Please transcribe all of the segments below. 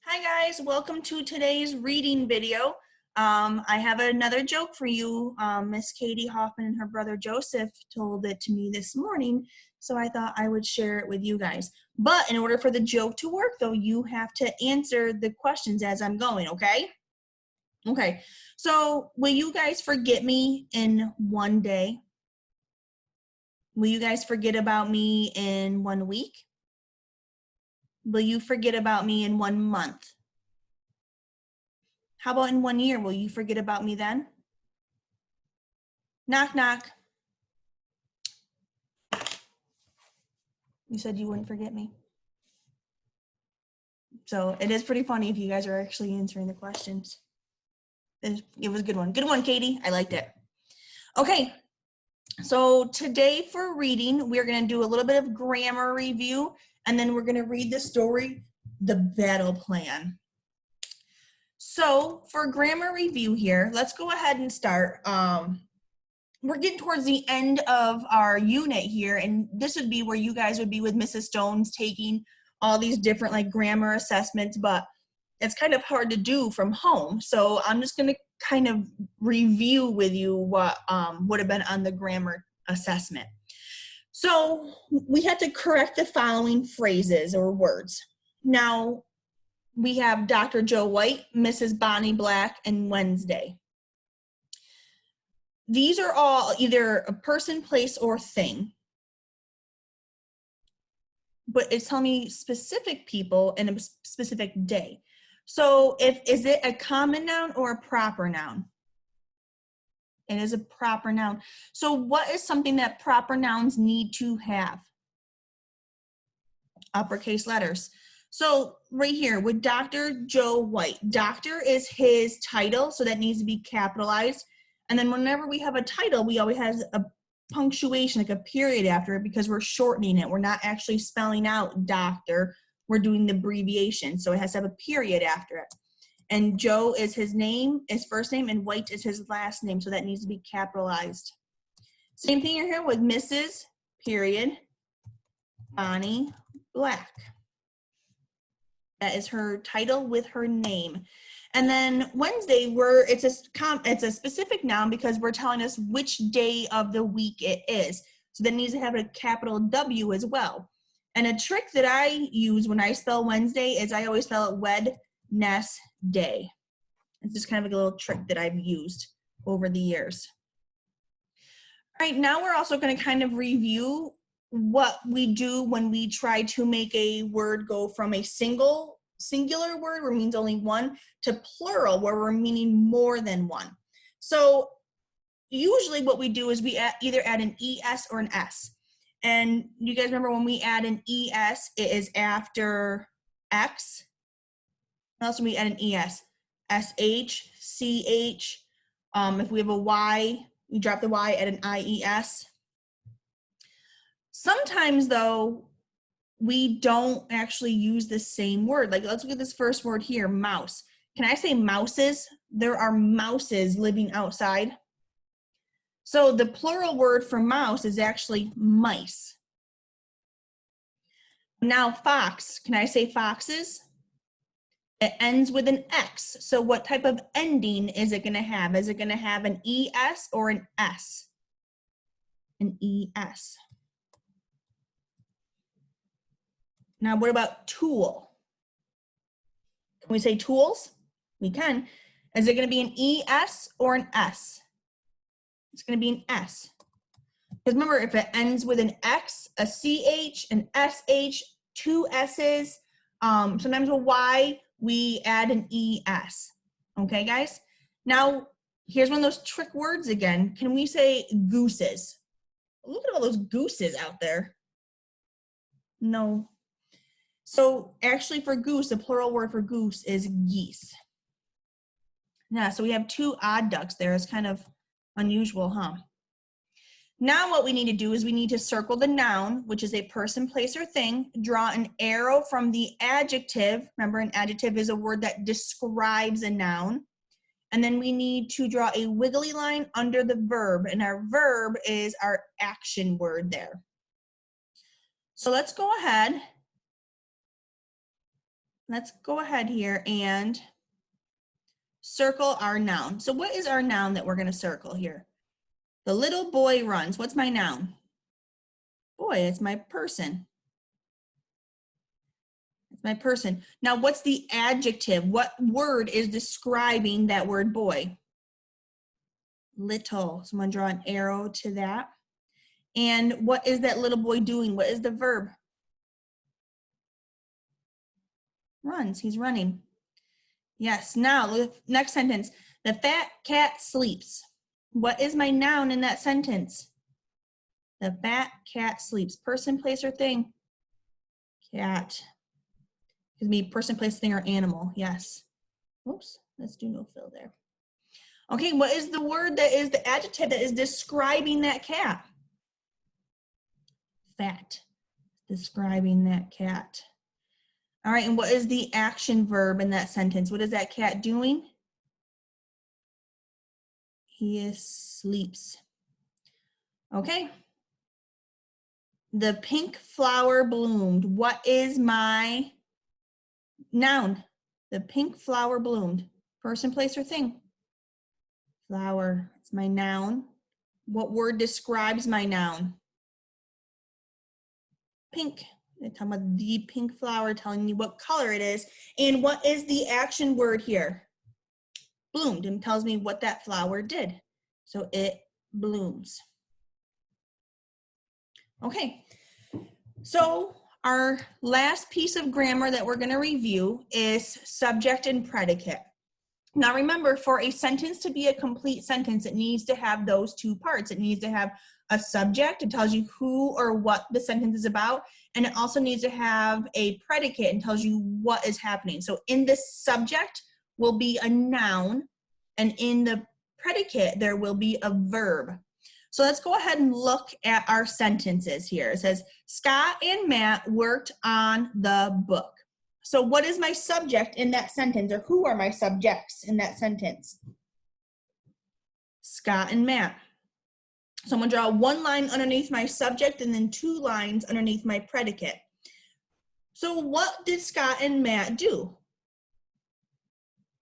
Hi guys, welcome to today's reading video. I have another joke for you. Miss Katie Hoffman and her brother Joseph told it to me this morning, so I thought I would share it with you guys. But in order for the joke to work though, you have to answer the questions as I'm going, okay? Okay, so will you guys forget me in one day? Will you guys forget about me in 1 week? Will you forget about me in 1 month? How about in 1 year? Will you forget about me then? Knock, knock. You said you wouldn't forget me. So it is pretty funny if you guys are actually answering the questions. It was a good one. Good one, Katie. I liked it. Okay. So today for reading, we're going to do a little bit of grammar review, and then we're going to read the story, The Battle Plan. So for grammar review here, let's go ahead and start. We're getting towards the end of our unit here, and this would be where you guys would be with Mrs. Stones taking all these different like grammar assessments, but it's kind of hard to do from home. So I'm just going to kind of review with you what would have been on the grammar assessment. So we had to correct the following phrases or words. Now we have Dr. Joe White, Mrs. Bonnie Black, and Wednesday. These are all either a person, place, or thing. But it's telling me specific people in a specific day. So is it a common noun or a proper noun? It is a proper noun. So what is something that proper nouns need to have? Uppercase letters. So right here with Dr. Joe White, doctor is his title, so that needs to be capitalized. And then whenever we have a title, we always have a punctuation, like a period after it, because we're shortening it. We're not actually spelling out doctor. We're doing the abbreviation. So it has to have a period after it. And Joe is his name, his first name, and White is his last name. So that needs to be capitalized. Same thing here with Mrs. period Bonnie Black. That is her title with her name. And then Wednesday, it's a specific noun because we're telling us which day of the week it is. So that needs to have a capital W as well. And a trick that I use when I spell Wednesday is I always spell it Wednesday. It's just kind of like a little trick that I've used over the years. All right, now we're also going to kind of review what we do when we try to make a word go from a singular word where it means only one to plural where we're meaning more than one. So usually what we do is we either add an ES or an S. And you guys remember when we add an ES, it is after X. And also we add an ES, SH, CH. If we have a Y, we drop the Y at an IES. Sometimes though, we don't actually use the same word. Like let's look at this first word here, mouse. Can I say mouses? There are mouses living outside. So the plural word for mouse is actually mice. Now fox, can I say foxes? It ends with an X. So what type of ending is it gonna have? Is it gonna have an ES or an S? An ES. Now what about tool? Can we say tools? We can. Is it gonna be an ES or an S? It's gonna be an S. Because remember, if it ends with an X, a CH, an SH, two S's, sometimes with Y, we add an ES. Okay, guys? Now, here's one of those trick words again. Can we say gooses? Look at all those gooses out there. No. So actually for goose, the plural word for goose is geese. Yeah, so we have two odd ducks there. It's kind of unusual, huh? Now what we need to do is we need to circle the noun, which is a person, place, or thing, draw an arrow from the adjective. Remember, an adjective is a word that describes a noun. And then we need to draw a wiggly line under the verb, and our verb is our action word there. So let's go ahead let's go ahead here and circle our noun. So what is our noun that we're going to circle here? The little boy runs. What's my noun? Boy, it's my person. It's my person. Now, what's the adjective? What word is describing that word boy? Little. So I'm going to draw an arrow to that. And what is that little boy doing? What is the verb? Runs. He's running. Yes. Now, the next sentence. The fat cat sleeps. What is my noun in that sentence? The fat cat sleeps. Person, place, or thing? Cat. It could be person, place, thing, or animal. Yes. Oops. Let's do no fill there. Okay. What is the word that is the adjective that is describing that cat? Fat. Describing that cat. All right. And what is the action verb in that sentence? What is that cat doing? He sleeps. Okay. The pink flower bloomed. What is my noun? The pink flower bloomed. Person, place, or thing? Flower. It's my noun. What word describes my noun? Pink. They're talking about the pink flower, telling you what color it is. And what is the action word here? Bloomed. And tells me what that flower did. So it blooms. Okay. So our last piece of grammar that we're going to review is subject and predicate. Now remember, for a sentence to be a complete sentence, it needs to have those two parts. It needs to have a subject, it tells you who or what the sentence is about, and it also needs to have a predicate and tells you what is happening. So in the subject will be a noun, and in the predicate there will be a verb. So let's go ahead and look at our sentences here. It says, Scott and Matt worked on the book. So what is my subject in that sentence, or who are my subjects in that sentence? Scott and Matt. So I'm going to draw one line underneath my subject and then two lines underneath my predicate. So what did Scott and Matt do?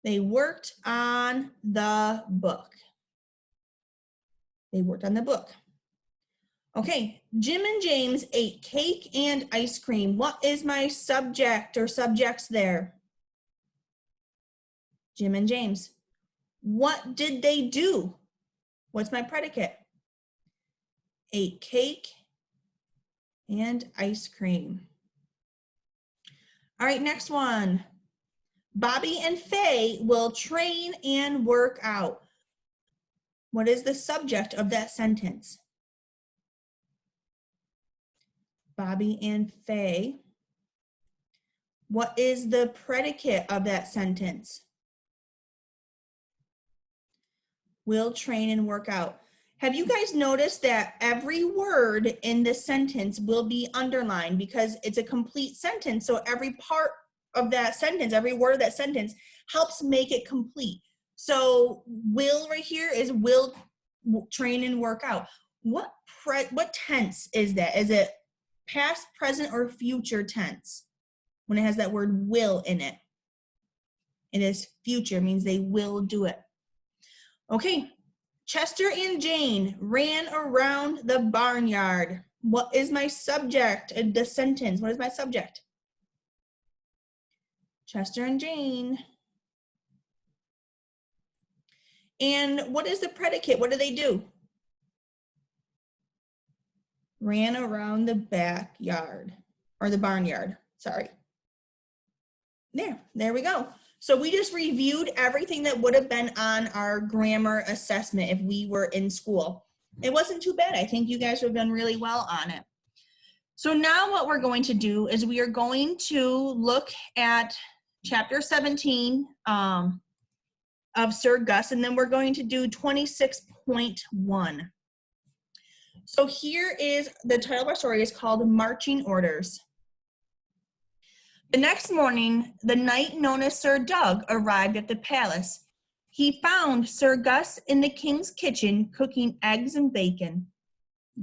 They worked on the book. They worked on the book. Okay, Jim and James ate cake and ice cream. What is my subject or subjects there? Jim and James. What did they do? What's my predicate? Ate cake and ice cream. All right, next one. Bobby and Faye will train and work out. What is the subject of that sentence? Bobby and Faye. What is the predicate of that sentence? Will train and work out. Have you guys noticed that every word in this sentence will be underlined because it's a complete sentence? So every part of that sentence, every word of that sentence helps make it complete. So will right here is will train and work out. What tense is that? Is it past, present, or future tense when it has that word will in it? It is future, means they will do it. Okay, Chester and Jane ran around the barnyard. What is my subject in the sentence? What is my subject? Chester and Jane. And what is the predicate? What do they do? Ran around the backyard, or the barnyard, sorry. There we go. So we just reviewed everything that would have been on our grammar assessment if we were in school. It wasn't too bad. I think you guys have done really well on it. So now what we're going to do is we are going to look at chapter 17 of Sir Gus, and then we're going to do 26.1. So here is the title of our story is called Marching Orders. The next morning, the knight known as Sir Doug arrived at the palace. He found Sir Gus in the king's kitchen cooking eggs and bacon.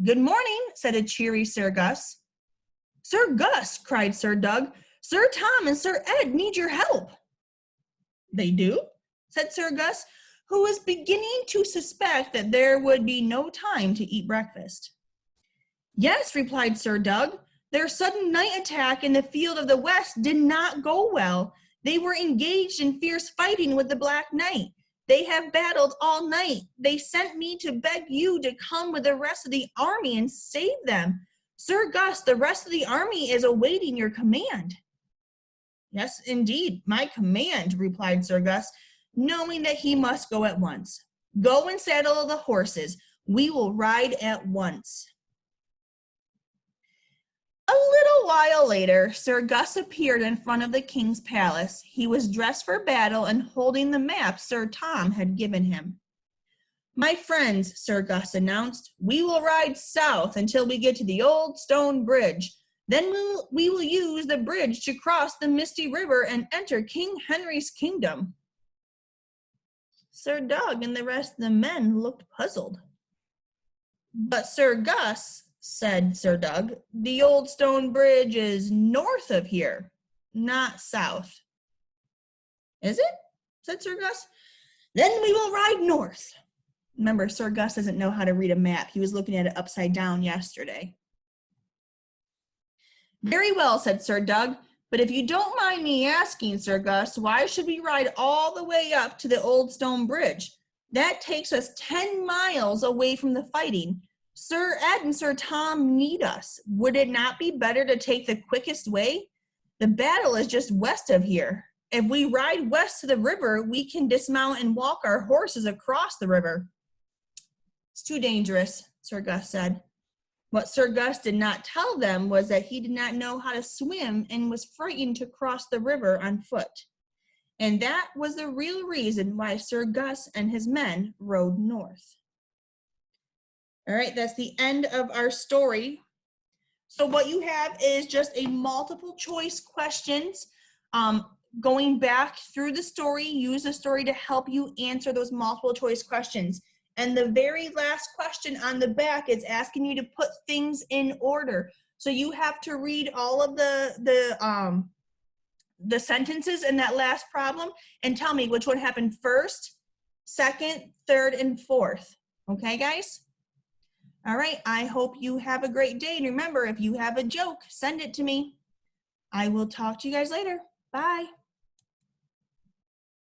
"Good morning," said a cheery Sir Gus. "Sir Gus," cried Sir Doug, Sir Tom and Sir Ed need your help. They do? Said Sir Gus, who was beginning to suspect that there would be no time to eat breakfast. Yes, replied Sir Doug. Their sudden night attack in the field of the west did not go well. They were engaged in fierce fighting with the Black Knight. They have battled all night. They sent me to beg you to come with the rest of the army and save them. Sir Gus, the rest of the army is awaiting your command. Yes, indeed, my command, replied Sir Gus, knowing that he must go at once. Go and saddle the horses. We will ride at once. A little while later, Sir Gus appeared in front of the king's palace. He was dressed for battle and holding the map Sir Tom had given him. My friends, Sir Gus announced, we will ride south until we get to the old stone bridge. Then we will use the bridge to cross the Misty River and enter King Henry's kingdom. Sir Doug and the rest of the men looked puzzled. But Sir Gus, said Sir Doug, the old stone bridge is north of here, not south. Is it? Said Sir Gus. Then we will ride north. Remember, Sir Gus doesn't know how to read a map. He was looking at it upside down yesterday. Very well, said Sir Doug, but if you don't mind me asking, Sir Gus, why should we ride all the way up to the old stone bridge? That takes us 10 miles away from the fighting. Sir Ed and Sir Tom need us. Would it not be better to take the quickest way? The battle is just west of here. If we ride west to the river, we can dismount and walk our horses across the river. It's too dangerous, Sir Gus said. What Sir Gus did not tell them was that he did not know how to swim and was frightened to cross the river on foot. And that was the real reason why Sir Gus and his men rode north. All right, that's the end of our story. So what you have is just a multiple choice questions. Going back through the story, use the story to help you answer those multiple choice questions. And the very last question on the back is asking you to put things in order. So you have to read all of the sentences in that last problem and tell me which one happened first, second, third, and fourth. Okay, guys? All right, I hope you have a great day. And remember, if you have a joke, send it to me. I will talk to you guys later. Bye.